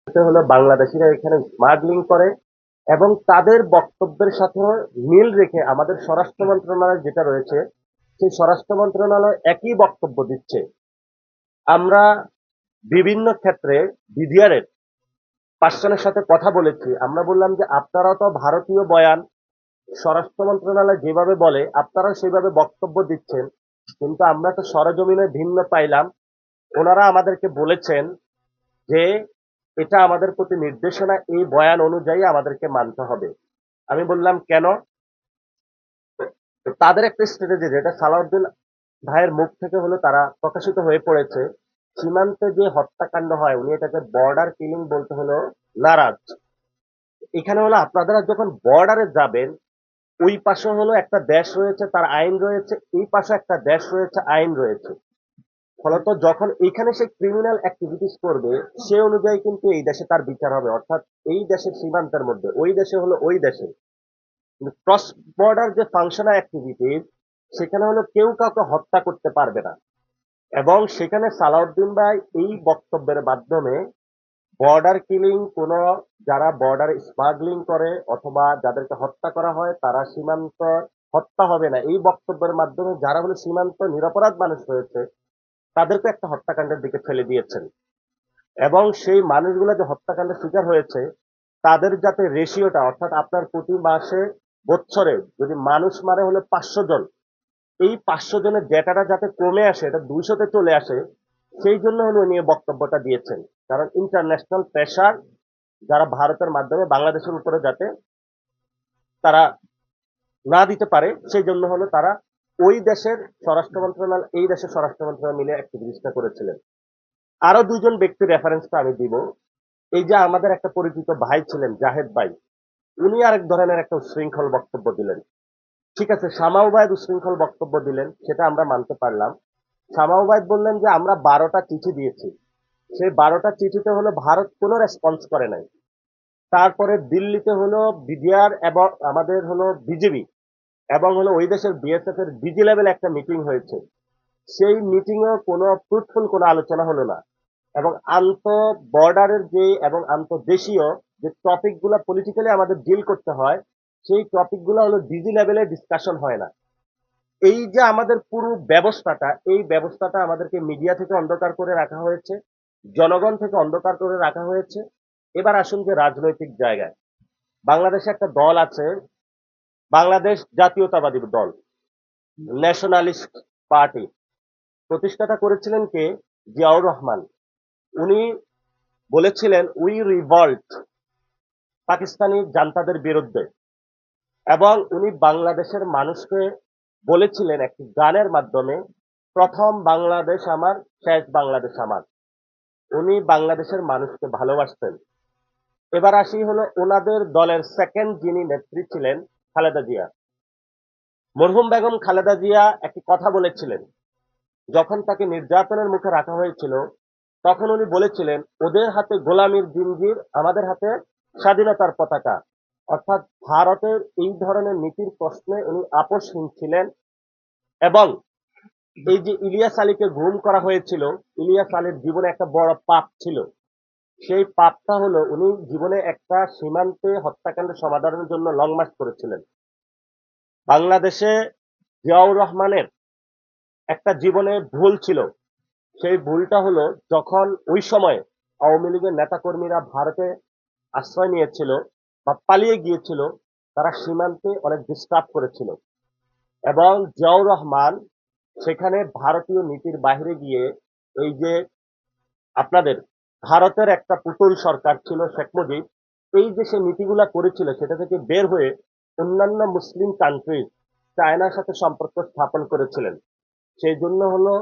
হলো বাংলাদেশিরা এখানে স্মাগলিং করে এবং তাদের বক্তব্যের সাথে মিল রেখে আমাদের স্বরাষ্ট্র মন্ত্রণালয় যেটা রয়েছে সেই স্বরাষ্ট্র মন্ত্রণালয় একই বক্তব্য দিচ্ছে। আমরা বিভিন্ন ক্ষেত্রে বিডিআর এর পার্সনের সাথে কথা বলেছি। আমরা বললাম যে আপনারা তো ভারতীয় বয়ান স্বরাষ্ট্র মন্ত্রণালয় যেভাবে বলে আপনারা সেভাবে বক্তব্য দিচ্ছেন, কিন্তু আমরা তো সরজমিনে ভিন্ন পাইলাম। ওনারা আমাদেরকে বলেছেন যে এটা আমাদের প্রতি নির্দেশনা, এই বয়ান অনুযায়ী আমাদেরকে মানতে হবে। আমি বললাম কেন? তো তাদের একটা স্ট্র্যাটেজি যেটা সালাউদ্দিন ভাইয়ের মুখ থেকে হলো তারা প্রকাশিত হয়ে পড়েছে, সীমান্তে যে হত্যাকাণ্ড হয় উনি এটাকে বর্ডার কিলিং বলতে হলো নারাজ। এখানে হলো আপনারা যখন বর্ডারে যাবেন, ওই পাশে হলো একটা দেশ রয়েছে তার আইন রয়েছে, এই পাশে একটা দেশ রয়েছে আইন রয়েছে। ফলত যখন এখানে সে ক্রিমিনাল অ্যাক্টিভিটিস করবে সে অনুযায়ী কিন্তু এই দেশে তার বিচার হবে, অর্থাৎ এই দেশের সীমান্তের মধ্যে, ওই দেশে হলো ওই দেশে। ক্রস বর্ডার যে ফাংশনাল অ্যাক্টিভিটিস সেখানে হলো কেউ কাউকে হত্যা করতে পারবে না। এবং সেখানে সালাউদ্দিন ভাই এই বক্তব্যের মাধ্যমে বর্ডার কিলিং কোন, যারা বর্ডার স্মাগলিং করে অথবা যাদেরকে হত্যা করা হয় তারা সীমান্ত হত্যা হবে না, এই বক্তব্যের মাধ্যমে যারা হলো সীমান্ত নিরপরাধ মানুষ রয়েছে তাদেরকে একটা হত্যাকাণ্ডের দিকে ফেলে দিয়েছেন। এবং সেই মানুষগুলো যে হত্যাকাণ্ডের শিকার হয়েছে তাদের যাতে রেশিওটা, অর্থাৎ আপনার প্রতি মাসে বছরে যদি মানুষ মারে হলো 500 জন, এই 500 জনের ডেটাটা যাতে কমে আসে, এটা 200-তে চলে আসে, সেই জন্য হলো উনি এই বক্তব্যটা দিয়েছেন। কারণ ইন্টারন্যাশনাল প্রেশার যারা ভারতের মাধ্যমে বাংলাদেশের উপরে যাতে তারা না দিতে পারে, সেই জন্য হলো তারা ওই দেশের স্বরাষ্ট্র মন্ত্রণালয় এই দেশের স্বরাষ্ট্র মন্ত্রণালয় মিলে একটি জিনিসটা করেছিলেন। আরো দুজন ব্যক্তির রেফারেন্সটা আমি দিব। এই যে আমাদের একটা পরিচিত ভাই ছিলেন জাহেদ ভাই, উনি আরেক ধরনের একটা উচ্ছৃঙ্খল বক্তব্য দিলেন। ঠিক আছে, শামা ওবায়দ উচ্ছৃঙ্খল বক্তব্য দিলেন, সেটা আমরা মানতে পারলাম। শামা ওবায়দ বললেন যে আমরা 12টা চিঠি দিয়েছি, সেই 12টা চিঠিতে হলো ভারত কোনো রেসপন্স করে নাই। তারপরে দিল্লিতে হলো বিডিআর এবং আমাদের হলো বিজেপি এবং হলো ওই দেশের বিএসএফ এর ডিজি লেভেল একটা মিটিং হয়েছে, সেই মিটিং এও কোনো ফ্রুটফুল কোনো আলোচনা হলো না। এবং আন্ত বর্ডারের যে এবং আন্তদেশীয় যে টপিক গুলা পলিটিক্যালি আমাদের ডিল করতে হয় সেই টপিক গুলা হলো ডিজি লেভেলে ডিসকাশন হয় না। এই যে আমাদের পুরো ব্যবস্থাটা, এই ব্যবস্থাটা আমাদেরকে মিডিয়া থেকে অন্ধকার করে রাখা হয়েছে, জনগণ থেকে অন্ধকার করে রাখা হয়েছে। এবার আসুন যে রাজনৈতিক জায়গায়, বাংলাদেশে একটা দল আছে, বাংলাদেশ জাতীয়তাবাদী দল, ন্যাশনালিস্ট পার্টি। প্রতিষ্ঠাতা করেছিলেন কে? জিয়াউর রহমান। উনি বলেছিলেন উই রিভল্ট পাকিস্তানি জান্তাদের বিরুদ্ধে। এবং উনি বাংলাদেশের মানুষকে বলেছিলেন একটি গানের মাধ্যমে, প্রথম বাংলাদেশ আমার, শেষ বাংলাদেশ আমার। উনি বাংলাদেশের মানুষকে ভালোবাসতেন। এবার আসি হলো ওনাদের দলের সেকেন্ড যিনি নেত্রী ছিলেন, খালেদা জিয়া। মরহুম বেগম খালেদা জিয়া একটি কথা বলেছিলেন, যখন তাকে নির্যাতনের মুখে রাখা হয়েছিল তখন উনি বলেছিলেন ওদের হাতে গোলামীর জিঞ্জির, আমাদের হাতে স্বাধীনতার পতাকা। অর্থাৎ ভারতের এই ধরনের নীতির প্রশ্নে উনি আপোষহীন ছিলেন। এবং এই যে ইলিয়াস আলীকে গুম করা হয়েছিল, ইলিয়াস আলীর জীবনে একটা বড় পাপ ছিল। সেই পাপটা হলো উনি জীবনে একটা সীমান্তে হত্যাকাণ্ডের সমাধানের জন্য লং মার্চ করেছিলেন। বাংলাদেশে জিয়াউর রহমানের একটা জীবনে ভুল ছিল, সেই ভুলটা হলো যখন ওই সময় আওয়ামী লীগের নেতাকর্মীরা ভারতে আশ্রয় নিয়েছিল বা পালিয়ে গিয়েছিল, তারা সীমান্তে অনেক ডিস্টার্ব করেছিল। এবং জিয়াউর রহমান সেখানে ভারতীয় নীতির বাইরে গিয়ে, এই যে আপনাদের ভারতের একটা পুতুল সরকার ছিল শেখ মুজিব, এই যে সে নীতিগুলা করেছিল সেটা থেকে বের হয়ে অন্যান্য মুসলিম কান্ট্রি চায়নার সাথে সম্পর্ক স্থাপন করেছিলেন। সেই জন্য হলো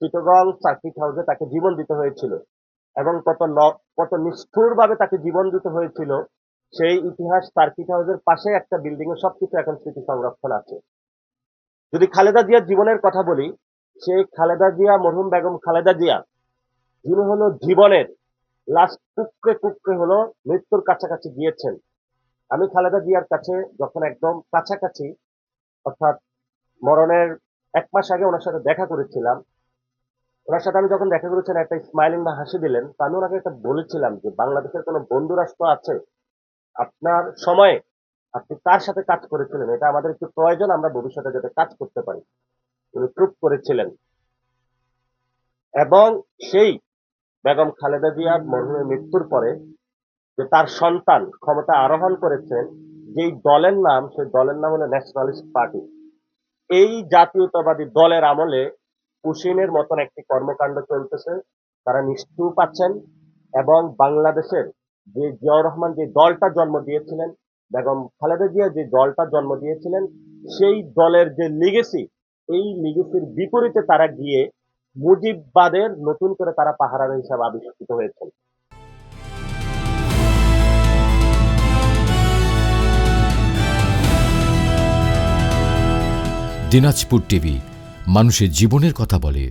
চিটগং সার্কিট হাউসে তাকে জীবন দিতে হয়েছিল। এবং কত নিষ্ঠুর ভাবে তাকে জীবন দিতে হয়েছিল সেই ইতিহাস সার্কিট হাউসের পাশে একটা বিল্ডিং এ সবকিছু এখন স্মৃতি সংরক্ষণ আছে। যদি খালেদা জিয়ার জীবনের কথা বলি, সেই খালেদা জিয়া, মরহুম বেগম খালেদা জিয়া, যিনি হলো জীবনের লাস্ট কুকড়ে কুকড়ে হলো মৃত্যুর কাছাকাছি গিয়েছেন। আমি খালেদা জিয়ার কাছে যখন একদম কাছাকাছি, অর্থাৎ মরণের 1 মাস আগে ওনার সাথে দেখা করেছিলাম, ওনার সাথে আমি যখন দেখা করেছেন একটা স্মাইলিং বা হাসি দিলেন, তো আমি ওনাকে একটা বলেছিলাম যে বাংলাদেশের কোনো বন্ধু রাষ্ট্র আছে আপনার সময়ে আপনি কার সাথে কাজ করেছিলেন, এটা আমাদের একটু প্রয়োজন, আমরা ভবিষ্যতে যাতে কাজ করতে পারি। উনি চুপ করেছিলেন এবং সেই বেগম খালেদা জিয়ার মরহুমের মৃত্যুর পরে যে তার সন্তান ক্ষমতা আরোহণ করেছেন, যেই দলের নাম, সেই দলের নাম হলো ন্যাশনালিস্ট পার্টি। এই জাতীয়তাবাদী দলের আমলে পুশিনের মতন একটি কর্মকাণ্ড চলতেছে। তারা নিশ্চুপ আছেন এবং বাংলাদেশের যে জিয়াউর রহমান যে দলটা জন্ম দিয়েছিলেন, বেগম খালেদা জিয়া যে দলটা জন্ম দিয়েছিলেন, সেই দলের যে লিগেসি, এই লিগেসির বিপরীতে তারা গিয়ে মুজিববাদের নতুন করে তারা পাহারার হিসাবে আবিষ্কৃত হয়েছেন। দিনাজপুর টিভি, মানুষের জীবনের কথা বলে।